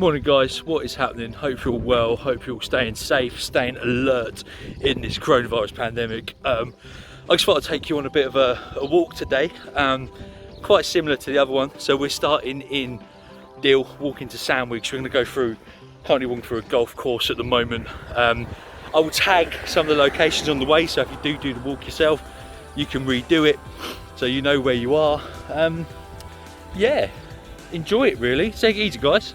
Morning guys, what is happening? Hope you're well, hope you're staying safe, staying alert in this coronavirus pandemic. I just thought I'd take you on a bit of a walk today, quite similar to the other one. So we're starting in Deal, walking to Sandwich. We're going to go through, currently walking through a golf course at the moment. I will tag some of the locations on the way, so if you do the walk yourself, you can redo it so you know where you are. Yeah, enjoy it really, take it easy guys.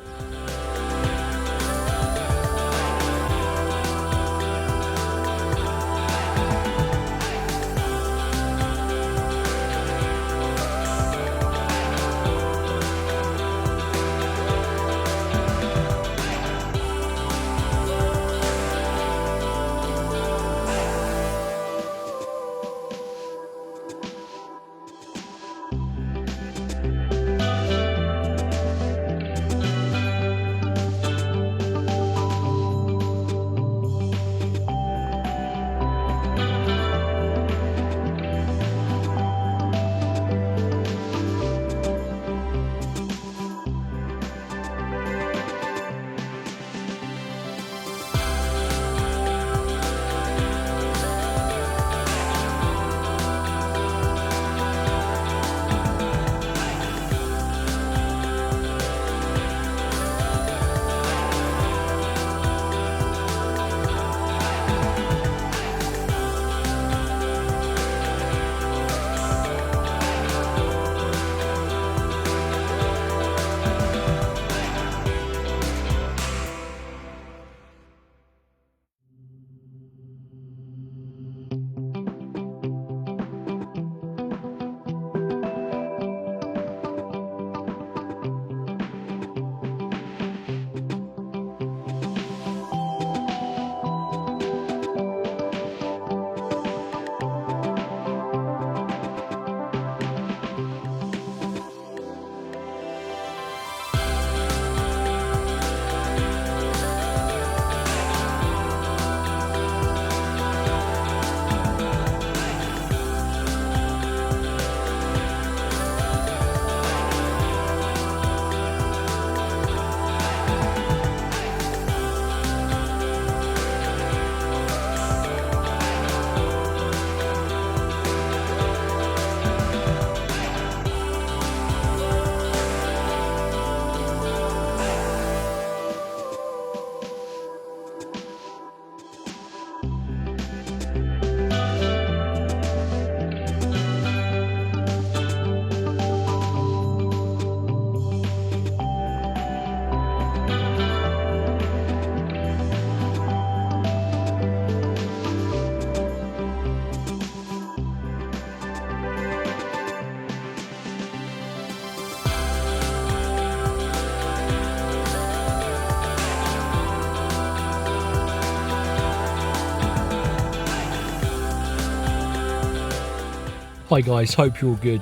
Hi guys, hope you're all good.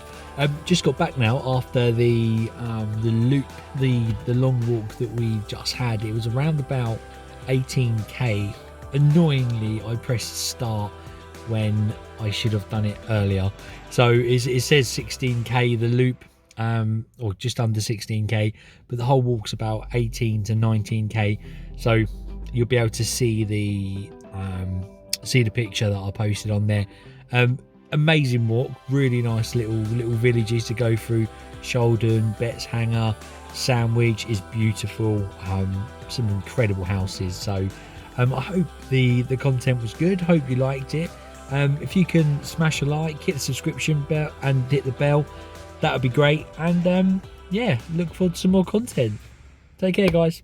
Just got back now after the loop, the long walk that we just had. It was around about 18k. Annoyingly, I pressed start when I should have done it earlier. So it says 16k the loop, or just under 16k, but the whole walk's about 18 to 19k. So you'll be able to see the picture that I posted on there. Amazing walk, really nice little villages to go through. Sholden, Betteshanger, Sandwich is beautiful, some incredible houses. So I hope the content was good, hope you liked it. If you can smash a like, hit the subscription bell and hit the bell, that would be great. And yeah, look forward to some more content. Take care guys.